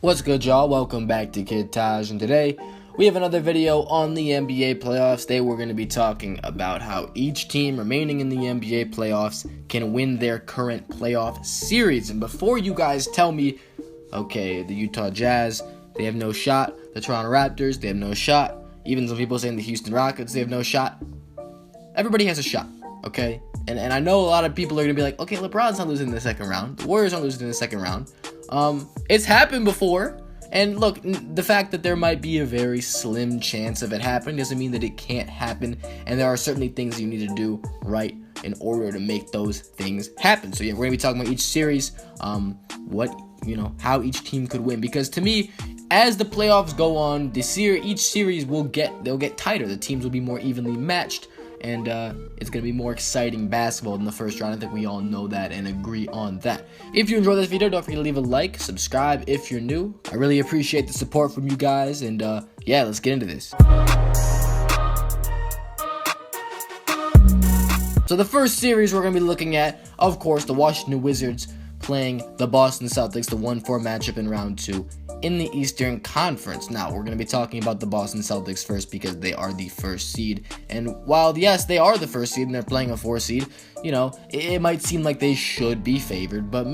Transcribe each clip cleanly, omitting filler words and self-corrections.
What's good, y'all? Welcome back to Kid Taj, and today we have another video on the NBA playoffs. Today we're going to be talking about how each team remaining in the NBA playoffs can win their current playoff series. And before you guys tell me, okay, the Utah Jazz, they have no shot. The Toronto Raptors, they have no shot. Even some people saying the Houston Rockets, they have no shot. Everybody has a shot, okay? And I know a lot of people are going to be like, okay, LeBron's not losing in the second round. The Warriors aren't losing in the second round. It's happened before. And look, the fact that there might be a very slim chance of it happening doesn't mean that it can't happen. And there are certainly things you need to do right in order to make those things happen. So yeah, we're going to be talking about each series, how each team could win. Because to me, as the playoffs go on, each series they'll get tighter. The teams will be more evenly matched. And it's going to be more exciting basketball than the first round. I think we all know that and agree on that. If you enjoyed this video, don't forget to leave a like, subscribe if you're new. I really appreciate the support from you guys. And yeah, let's get into this. So the first series we're going to be looking at, of course, the Washington Wizards playing the Boston Celtics, the 1-4 matchup in round 2 in the Eastern Conference. Now, we're going to be talking about the Boston Celtics first because they are the first seed. And while, yes, they are the first seed and they're playing a 4 seed, it might seem like they should be favored. But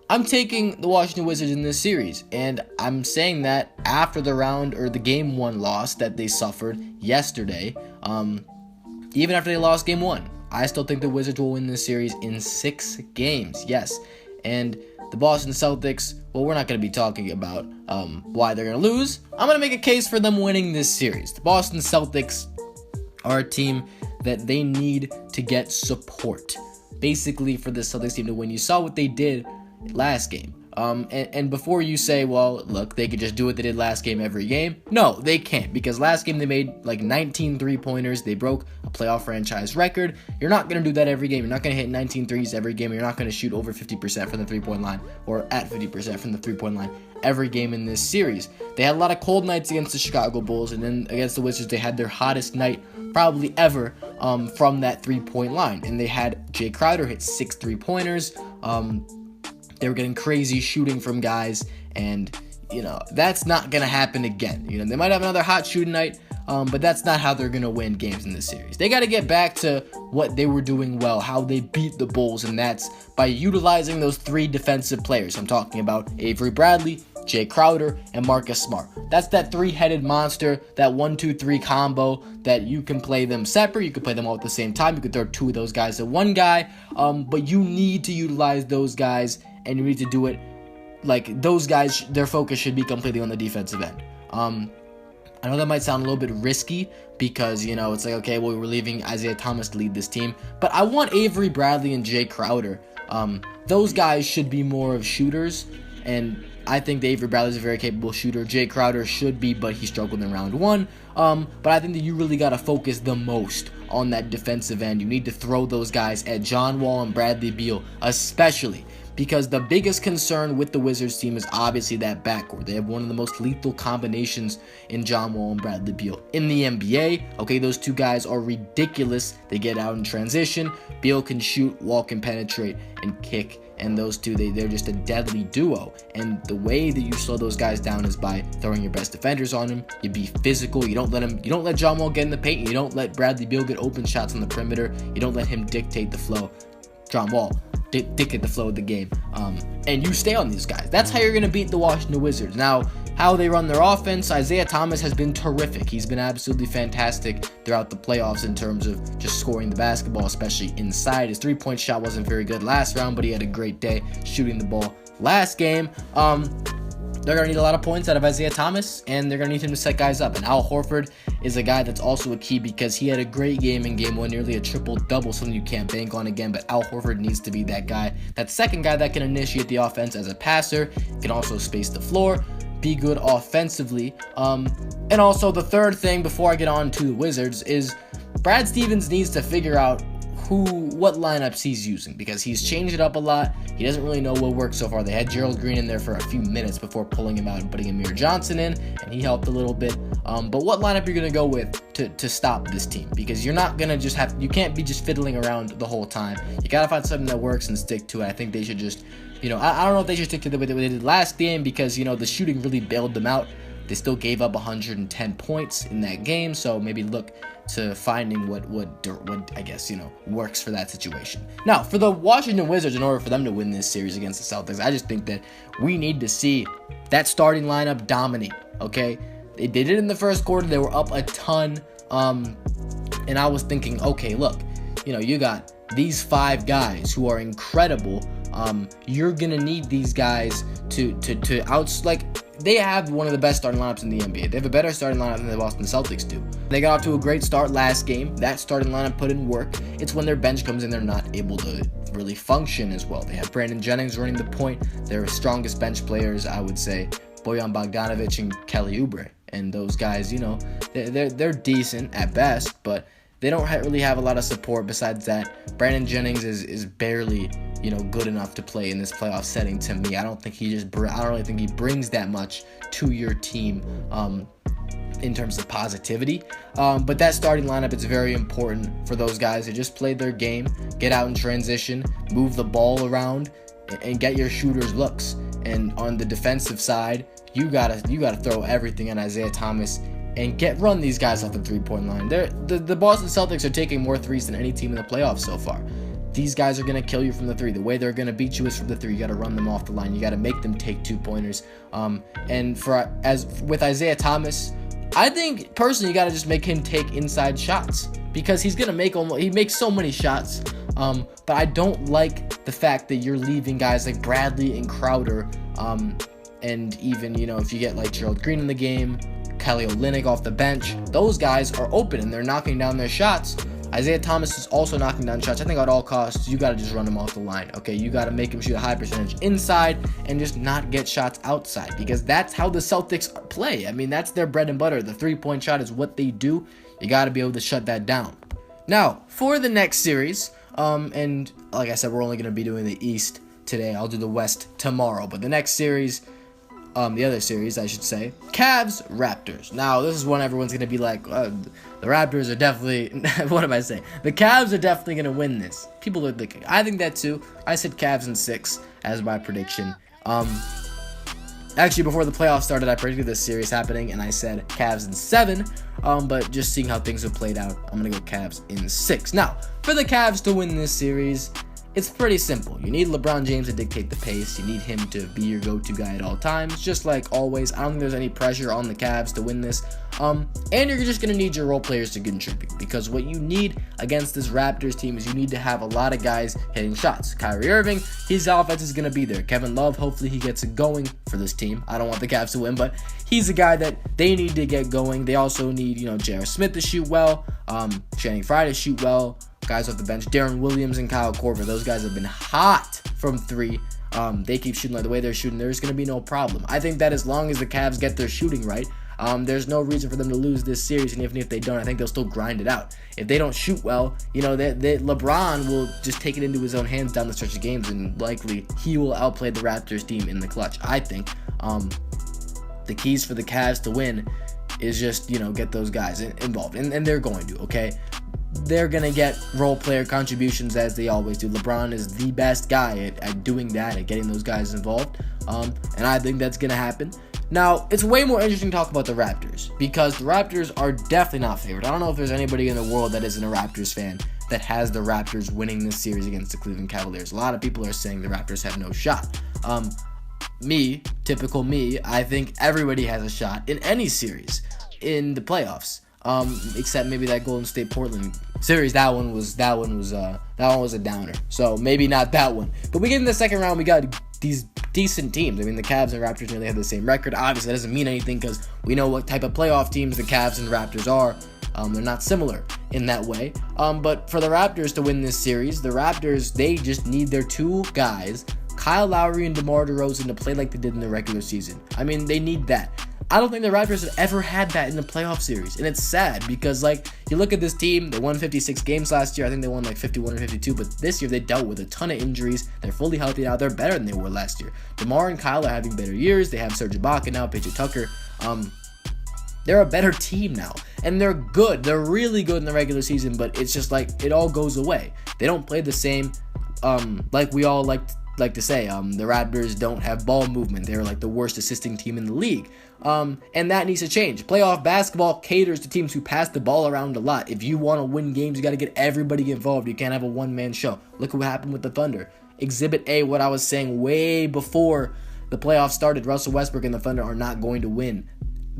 I'm taking the Washington Wizards in this series. And I'm saying that after the game 1 loss that they suffered yesterday, even after they lost game 1. I still think the Wizards will win this series in 6 games, yes. And the Boston Celtics, well, we're not going to be talking about why they're going to lose. I'm going to make a case for them winning this series. The Boston Celtics are a team that they need to get support, basically, for the Celtics team to win. You saw what they did last game. And before you say, well, look, they could just do what they did last game every game. No, they can't, because last game they made like 19 three-pointers. They broke a playoff franchise record. You're not going to do that every game. You're not going to hit 19 threes every game. You're not going to shoot over 50% from the three-point line or at 50% from the three-point line every game in this series. They had a lot of cold nights against the Chicago Bulls, and then against the Wizards, they had their hottest night probably ever from that three-point line. And they had Jay Crowder hit 6 3-pointers. They were getting crazy shooting from guys, and, that's not going to happen again. They might have another hot shooting night, but that's not how they're going to win games in this series. They got to get back to what they were doing well, how they beat the Bulls, and that's by utilizing those 3 defensive players. I'm talking about Avery Bradley, Jay Crowder, and Marcus Smart. That's that 3-headed monster, that 1-2-3 combo that you can play them separate. You can play them all at the same time. You could throw 2 of those guys at one guy, but you need to utilize those guys, and you need to do it like those guys. Their focus should be completely on the defensive end. I know that might sound a little bit risky because, it's like, okay, well, we're leaving Isaiah Thomas to lead this team, but I want Avery Bradley and Jay Crowder. Those guys should be more of shooters, and I think that Avery Bradley is a very capable shooter. Jay Crowder should be, but he struggled in round 1. But I think that you really got to focus the most on that defensive end. You need to throw those guys at John Wall and Bradley Beal, especially because the biggest concern with the Wizards team is obviously that backcourt. They have one of the most lethal combinations in John Wall and Bradley Beal in the NBA. Okay, those 2 guys are ridiculous. They get out in transition. Beal can shoot, Wall can penetrate, and kick. And those 2, they're just a deadly duo. And the way that you slow those guys down is by throwing your best defenders on them. You be physical. You don't let John Wall get in the paint. You don't let Bradley Beal get open shots on the perimeter. You don't let him dictate the flow. John Wall dictate the flow of the game. And you stay on these guys. That's how you're going to beat the Washington Wizards. Now, how they run their offense, Isaiah Thomas has been terrific. He's been absolutely fantastic throughout the playoffs in terms of just scoring the basketball, especially inside. His 3-point shot wasn't very good last round, but he had a great day shooting the ball last game. They're going to need a lot of points out of Isaiah Thomas, and they're going to need him to set guys up. And Al Horford is a guy that's also a key because he had a great game in game 1, nearly a triple-double, something you can't bank on again. But Al Horford needs to be that guy, that second guy that can initiate the offense as a passer, can also space the floor, be good offensively. And also the third thing before I get on to the Wizards is Brad Stevens needs to figure out what lineups he's using, because he's changed it up a lot. He doesn't really know what worked so far. They had Gerald Green in there for a few minutes before pulling him out and putting Amir Johnson in, and he helped a little bit. But what lineup you're going to go with to stop this team? Because you're not going to you can't be just fiddling around the whole time. You got to find something that works and stick to it. I think they should just, I don't know if they should stick to the way they did last game because, the shooting really bailed them out. They still gave up 110 points in that game, so maybe look to finding what I guess, works for that situation. Now, for the Washington Wizards, in order for them to win this series against the Celtics, I just think that we need to see that starting lineup dominate, okay? They did it in the first quarter. They were up a ton, and I was thinking, okay, look, you got these 5 guys who are incredible. You're gonna need these guys to they have one of the best starting lineups in the NBA. They have a better starting lineup than the Boston Celtics do. They got off to a great start last game. That starting lineup put in work. It's when their bench comes in, they're not able to really function as well. They have Brandon Jennings running the point. Their strongest bench players, I would say, Bojan Bogdanovic and Kelly Oubre. And those guys, they're decent at best, but they don't really have a lot of support. Besides that, Brandon Jennings is barely, good enough to play in this playoff setting to me. I don't really think he brings that much to your team in terms of positivity. But that starting lineup is very important for those guys to just play their game, get out in transition, move the ball around, and get your shooters looks. And on the defensive side, you gotta throw everything at Isaiah Thomas and run these guys off the 3-point line. The Boston Celtics are taking more threes than any team in the playoffs so far. These guys are going to kill you from the 3. The way they're going to beat you is from the 3. You got to run them off the line. You got to make them take 2-pointers. And with Isaiah Thomas, I think personally you got to just make him take inside shots because he makes so many shots. But I don't like the fact that you're leaving guys like Bradley and Crowder, and even if you get like Gerald Green in the game, Kelly Olynyk off the bench, those guys are open and they're knocking down their shots. Isaiah Thomas is also knocking down shots. I think at all costs, you got to just run him off the line, okay? You got to make him shoot a high percentage inside and just not get shots outside because that's how the Celtics play. I mean, that's their bread and butter. The 3-point shot is what they do. You got to be able to shut that down. Now, for the next series, and like I said, we're only going to be doing the East today. I'll do the West tomorrow. But the next series, the other series, I should say, Cavs, Raptors. Now, this is one everyone's going to be like, the Raptors are definitely, what am I saying? The Cavs are definitely going to win this. People are thinking. I think that too. I said Cavs in 6 as my prediction. Actually, before the playoffs started, I predicted this series happening, and I said Cavs in 7. But just seeing how things have played out, I'm going to go Cavs in 6. Now, for the Cavs to win this series, it's pretty simple. You need LeBron James to dictate the pace. You need him to be your go-to guy at all times, just like always. I don't think there's any pressure on the Cavs to win this. And you're just going to need your role players to contribute, because what you need against this Raptors team is you need to have a lot of guys hitting shots. Kyrie Irving, his offense is going to be there. Kevin Love, hopefully he gets it going for this team. I don't want the Cavs to win, but he's a guy that they need to get going. They also need, J.R. Smith to shoot well, Channing Frye to shoot well, guys off the bench, Darren Williams and Kyle Korver. Those guys have been hot from 3. They keep shooting like the way they're shooting. There's going to be no problem. I think that as long as the Cavs get their shooting right, there's no reason for them to lose this series. And even if they don't, I think they'll still grind it out. If they don't shoot well, LeBron will just take it into his own hands down the stretch of games, and likely he will outplay the Raptors team in the clutch. I think the keys for the Cavs to win is just, get those guys involved. And they're going to, okay? They're going to get role player contributions as they always do. LeBron is the best guy at doing that, at getting those guys involved. And I think that's going to happen. Now, it's way more interesting to talk about the Raptors, because the Raptors are definitely not favored. I don't know if there's anybody in the world that isn't a Raptors fan that has the Raptors winning this series against the Cleveland Cavaliers. A lot of people are saying the Raptors have no shot. Typical me, I think everybody has a shot in any series in the playoffs. Except maybe that Golden State Portland series. That one was a downer. So maybe not that one. But we get in the second round, we got these decent teams. I mean, the Cavs and Raptors nearly have the same record. Obviously, that doesn't mean anything because we know what type of playoff teams the Cavs and Raptors are. They're not similar in that way. But for the Raptors to win this series, the Raptors, they just need their 2 guys, Kyle Lowry and DeMar DeRozan, to play like they did in the regular season. I mean, they need that. I don't think the Raptors have ever had that in the playoff series, and it's sad because, you look at this team, they won 56 games last year. I think they won 51 or 52, but this year they dealt with a ton of injuries. They're fully healthy now. They're better than they were last year. DeMar and Kyle are having better years. They have Serge Ibaka now, PJ Tucker. They're a better team now, and they're good. They're really good in the regular season, but it's just it all goes away. They don't play the same like we all liked like to say, the Raptors don't have ball movement. They're like the worst assisting team in the league. And that needs to change. Playoff basketball caters to teams who pass the ball around a lot. If you want to win games, you got to get everybody involved. You can't have a one-man show. Look what happened with the Thunder. Exhibit A, what I was saying way before the playoffs started. Russell Westbrook and the Thunder are not going to win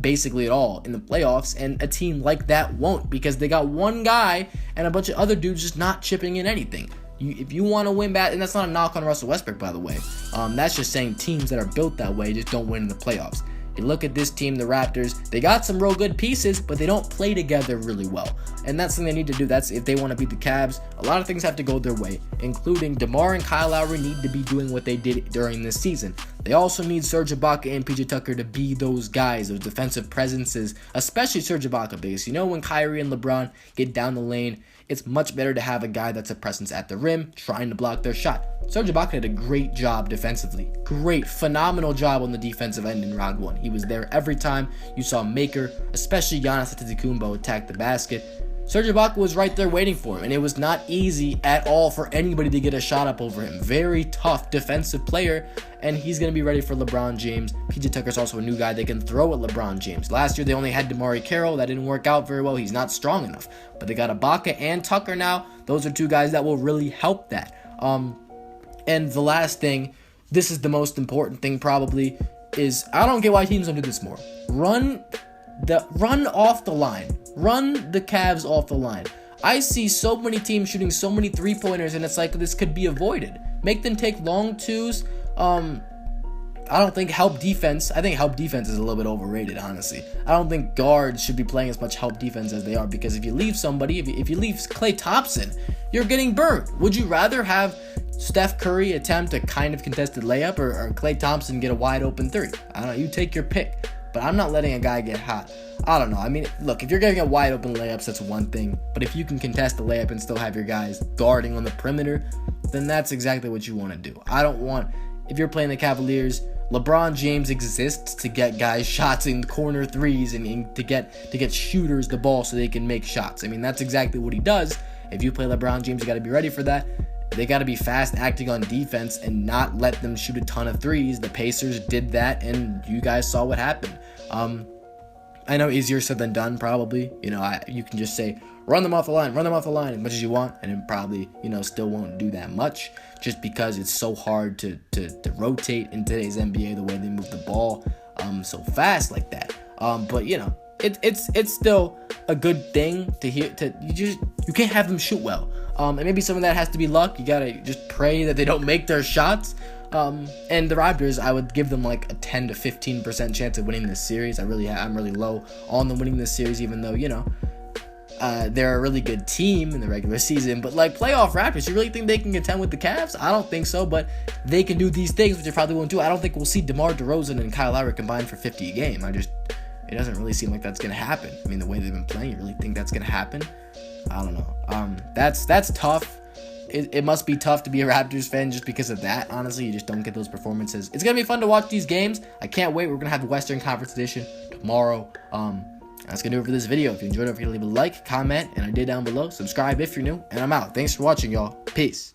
basically at all in the playoffs, and a team like that won't, because they got one guy and a bunch of other dudes just not chipping in anything. If you want to win bad, and that's not a knock on Russell Westbrook, by the way. That's just saying teams that are built that way just don't win in the playoffs. You look at this team, the Raptors, they got some real good pieces, but they don't play together really well. And that's something they need to do. That's if they want to beat the Cavs. A lot of things have to go their way, including DeMar and Kyle Lowry need to be doing what they did during this season. They also need Serge Ibaka and PJ Tucker to be those guys, those defensive presences, especially Serge Ibaka, because you know when Kyrie and LeBron get down the lane, it's much better to have a guy that's a presence at the rim trying to block their shot. Serge Ibaka did a great job defensively. Great, phenomenal job on the defensive end in round one. He was there every time you saw Maker, especially Giannis Antetokounmpo, attack the basket. Serge Ibaka was right there waiting for him, and it was not easy at all for anybody to get a shot up over him. Very tough defensive player, and he's going to be ready for LeBron James. PJ Tucker's also a new guy they can throw at LeBron James. Last year, they only had DeMar Carroll. That didn't work out very well. He's not strong enough. But they got Ibaka and Tucker now. Those are two guys that will really help that. And the last thing, this is the most important thing probably, is I don't get why teams don't do this more. Run off the line. Run the Cavs off the line. I see so many teams shooting so many three-pointers, and it's like this could be avoided. Make them take long twos. I don't think help defense. I think help defense is a little bit overrated, honestly. I don't think guards should be playing as much help defense as they are, because if you leave somebody, if you leave Klay Thompson, you're getting burnt. Would you rather have Steph Curry attempt a kind of contested layup or Klay Thompson get a wide open three? I don't know. You take your pick. But I'm not letting a guy get hot. I don't know. I mean, look, if you're getting a wide open layups, that's one thing. But if you can contest the layup and still have your guys guarding on the perimeter, then that's exactly what you want to do. If you're playing the Cavaliers, LeBron James exists to get guys shots in corner threes and to get shooters the ball so they can make shots. I mean, that's exactly what he does. If you play LeBron James, you got to be ready for that. They got to be fast acting on defense and not let them shoot a ton of threes. The Pacers did that, and you guys saw what happened. I know easier said than done, probably. You can just say, run them off the line as much as you want, and it probably, still won't do that much, just because it's so hard to rotate in today's NBA the way they move the ball so fast like that. But it's still a good thing to hear. You can't have them shoot well. And maybe some of that has to be luck. You gotta just pray that they don't make their shots. And the Raptors, I would give them like a 10 to 15% chance of winning this series. I'm really low on them winning this series, even though they're a really good team in the regular season. But like playoff Raptors, you really think they can contend with the Cavs? I don't think so, but they can do these things, which they probably won't do. I don't think we'll see DeMar DeRozan and Kyle Lowry combined for 50 a game. It doesn't really seem like that's gonna happen. I mean, the way they've been playing, you really think that's gonna happen? I don't know. That's tough. It must be tough to be a Raptors fan just because of that. Honestly, you just don't get those performances. It's gonna be fun to watch these games. I can't wait. We're gonna have the Western Conference edition tomorrow. That's gonna do it for this video. If you enjoyed it, don't forget to leave a like, comment, and I did down below. Subscribe if you're new, and I'm out. Thanks for watching, y'all. Peace.